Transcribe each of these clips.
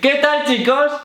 ¿Qué tal, chicos?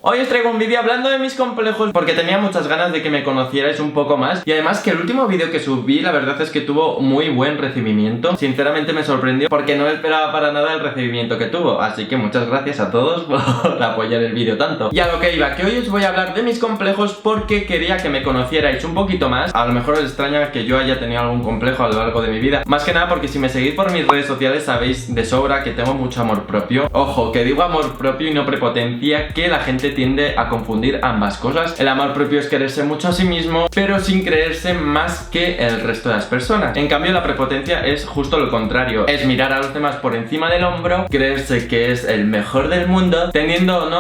Hoy os traigo un vídeo hablando de mis complejos porque tenía muchas ganas de que me conocierais un poco más. Y además que el último vídeo que subí, la verdad es que tuvo muy buen recibimiento. Sinceramente me sorprendió porque no esperaba para nada el recibimiento que tuvo. Así que muchas gracias a todos por apoyar el vídeo tanto. Y a lo que iba, que hoy os voy a hablar de mis complejos porque quería que me conocierais un poquito más. A lo mejor os extraña que yo haya tenido algún complejo a lo largo de mi vida. Más que nada porque si me seguís por mis redes sociales sabéis de sobra que tengo mucho amor propio. Ojo, que digo amor propio y no prepotencia, que la gente tiende a confundir ambas cosas. El amor propio es quererse mucho a sí mismo, pero sin creerse más que el resto de las personas. En cambio, la prepotencia es justo lo contrario. Es mirar a los demás por encima del hombro, creerse que es el mejor del mundo, teniendo o no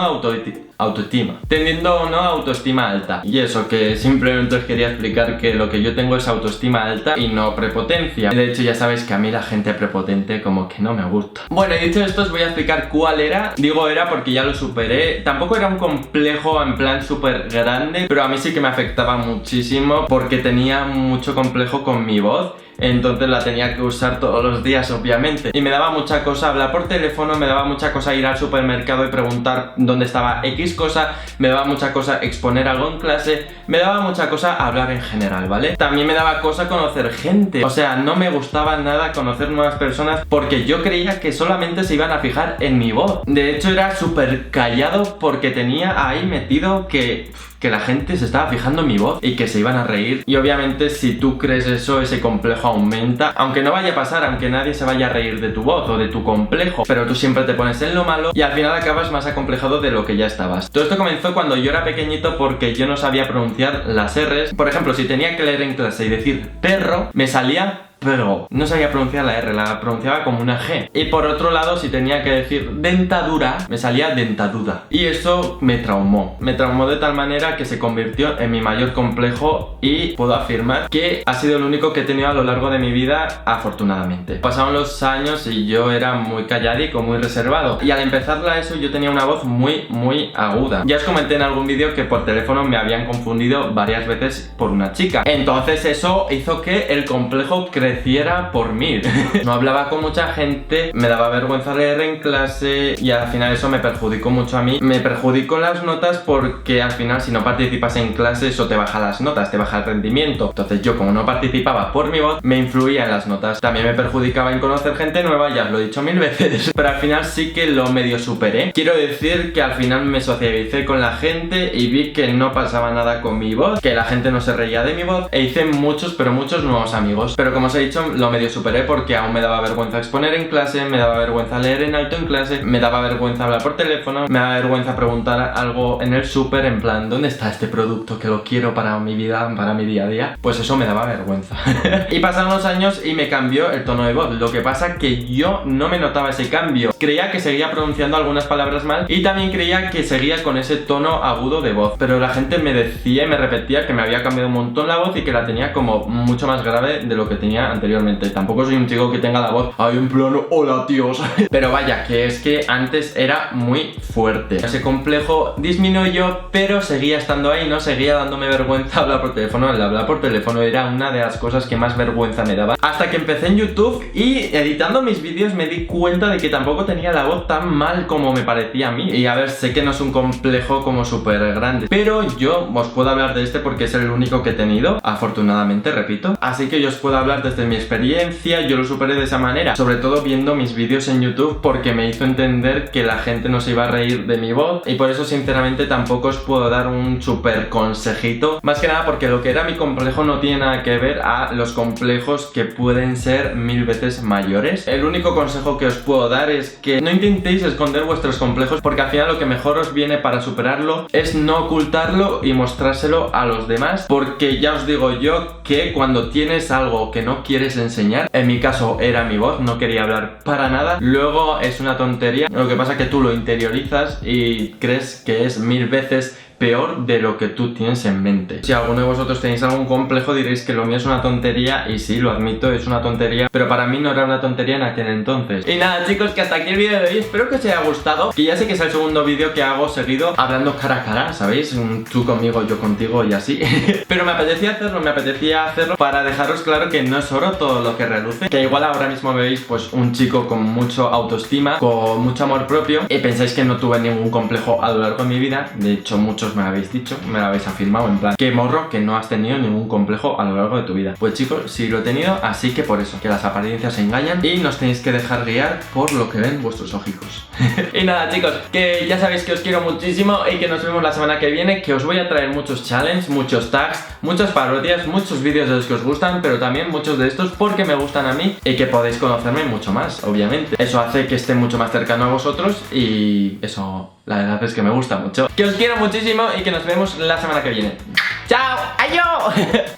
autoestima alta. Y eso, que simplemente os quería explicar que lo que yo tengo es autoestima alta y no prepotencia. De hecho, ya sabéis que a mí la gente prepotente como que no me gusta. Bueno, y dicho esto, os voy a explicar cuál era. Digo era porque ya lo superé. Tampoco era un complejo en plan súper grande, pero a mí sí que me afectaba muchísimo porque tenía mucho complejo con mi voz. Entonces la tenía que usar todos los días, obviamente. Y me daba mucha cosa hablar por teléfono, me daba mucha cosa ir al supermercado y preguntar dónde estaba X cosa, me daba mucha cosa exponer algo en clase, me daba mucha cosa hablar en general, ¿vale? También me daba cosa conocer gente. O sea, no me gustaba nada conocer nuevas personas porque yo creía que solamente se iban a fijar en mi voz. De hecho, era súper callado porque tenía ahí metido que la gente se estaba fijando en mi voz y que se iban a reír. Y obviamente si tú crees eso, ese complejo aumenta. Aunque no vaya a pasar, aunque nadie se vaya a reír de tu voz o de tu complejo, pero tú siempre te pones en lo malo y al final acabas más acomplejado de lo que ya estabas. Todo esto comenzó cuando yo era pequeñito porque yo no sabía pronunciar las R's. Por ejemplo, si tenía que leer en clase y decir perro, me salía pero no sabía pronunciar la R, la pronunciaba como una G. Y por otro lado, si tenía que decir dentadura, me salía dentaduda. Y eso me traumó de tal manera que se convirtió en mi mayor complejo y puedo afirmar que ha sido el único que he tenido a lo largo de mi vida, afortunadamente. Pasaron los años y yo era muy calladico, muy reservado. Y al empezar la ESO yo tenía una voz muy aguda. Ya os comenté en algún vídeo que por teléfono me habían confundido varias veces por una chica. Entonces eso hizo que el complejo creciera por mí. No hablaba con mucha gente, me daba vergüenza leer en clase y al final eso me perjudicó mucho a mí. Me perjudicó las notas porque al final si no participas en clase eso te baja las notas, te baja el rendimiento. Entonces yo como no participaba por mi voz, me influía en las notas. También me perjudicaba en conocer gente nueva, ya os lo he dicho 1000 veces. Pero al final sí que lo medio superé. Quiero decir que al final me socialicé con la gente y vi que no pasaba nada con mi voz, que la gente no se reía de mi voz e hice muchos nuevos amigos. Pero como os he dicho, lo medio superé porque aún me daba vergüenza exponer en clase, me daba vergüenza leer en alto en clase, me daba vergüenza hablar por teléfono, me daba vergüenza preguntar algo en el súper en plan ¿dónde está este producto que lo quiero para mi vida, para mi día a día? Pues eso me daba vergüenza. Y pasaron los años y me cambió el tono de voz. Lo que pasa que yo no me notaba ese cambio. Creía que seguía pronunciando algunas palabras mal y también creía que seguía con ese tono agudo de voz. Pero la gente me decía y me repetía que me había cambiado un montón la voz y que la tenía como mucho más grave de lo que tenía anteriormente. Tampoco soy un chico que tenga la voz ahí en plano, hola tíos. Pero vaya, que es que antes era muy fuerte. Ese complejo disminuyó, pero seguía estando ahí, ¿no? Seguía dándome vergüenza hablar por teléfono. El hablar por teléfono era una de las cosas que más vergüenza me daba. Hasta que empecé en YouTube y editando mis vídeos me di cuenta de que tampoco tenía la voz tan mal como me parecía a mí. Y a ver, sé que no es un complejo como súper grande, pero yo os puedo hablar de este porque es el único que he tenido, afortunadamente, repito. Así que yo os puedo hablar desde mi experiencia. Yo lo superé de esa manera, sobre todo viendo mis vídeos en YouTube porque me hizo entender que la gente no se iba a reír de mi voz y por eso sinceramente tampoco os puedo dar un súper consejito, más que nada porque lo que era mi complejo no tiene nada que ver a los complejos que pueden ser 1000 veces mayores. El único consejo que os puedo dar es que no intentéis esconder vuestros complejos porque al final lo que mejor os viene para superarlo es no ocultarlo y mostrárselo a los demás, porque ya os digo yo que cuando tienes algo que no quieres enseñar, en mi caso era mi voz, no quería hablar para nada, luego es una tontería, lo que pasa es que tú lo interiorizas y crees que es 1000 veces peor de lo que tú tienes en mente. Si alguno de vosotros tenéis algún complejo diréis que lo mío es una tontería, y sí, lo admito, es una tontería, pero para mí no era una tontería en aquel entonces. Y nada, chicos, que hasta aquí el vídeo de hoy. Espero que os haya gustado, que ya sé que es el segundo vídeo que hago seguido hablando cara a cara, ¿sabéis? Tú conmigo, yo contigo y así. Pero me apetecía hacerlo para dejaros claro que no es oro todo lo que reluce, que igual ahora mismo veis pues un chico con mucho autoestima, con mucho amor propio, y pensáis que no tuve ningún complejo a lo largo de mi vida. De hecho, muchos me lo habéis dicho, me lo habéis afirmado en plan, que morro, que no has tenido ningún complejo a lo largo de tu vida. Pues chicos, sí lo he tenido, así que por eso, que las apariencias engañan y nos tenéis que dejar guiar por lo que ven vuestros ojicos. Y nada, chicos, que ya sabéis que os quiero muchísimo y que nos vemos la semana que viene, que os voy a traer muchos challenges, muchos tags, muchas parodias, muchos vídeos de los que os gustan, pero también muchos de estos porque me gustan a mí y que podéis conocerme mucho más, obviamente. Eso hace que esté mucho más cercano a vosotros y eso, la verdad es que me gusta mucho. Que os quiero muchísimo y que nos vemos la semana que viene. ¡Chao! ¡Adiós!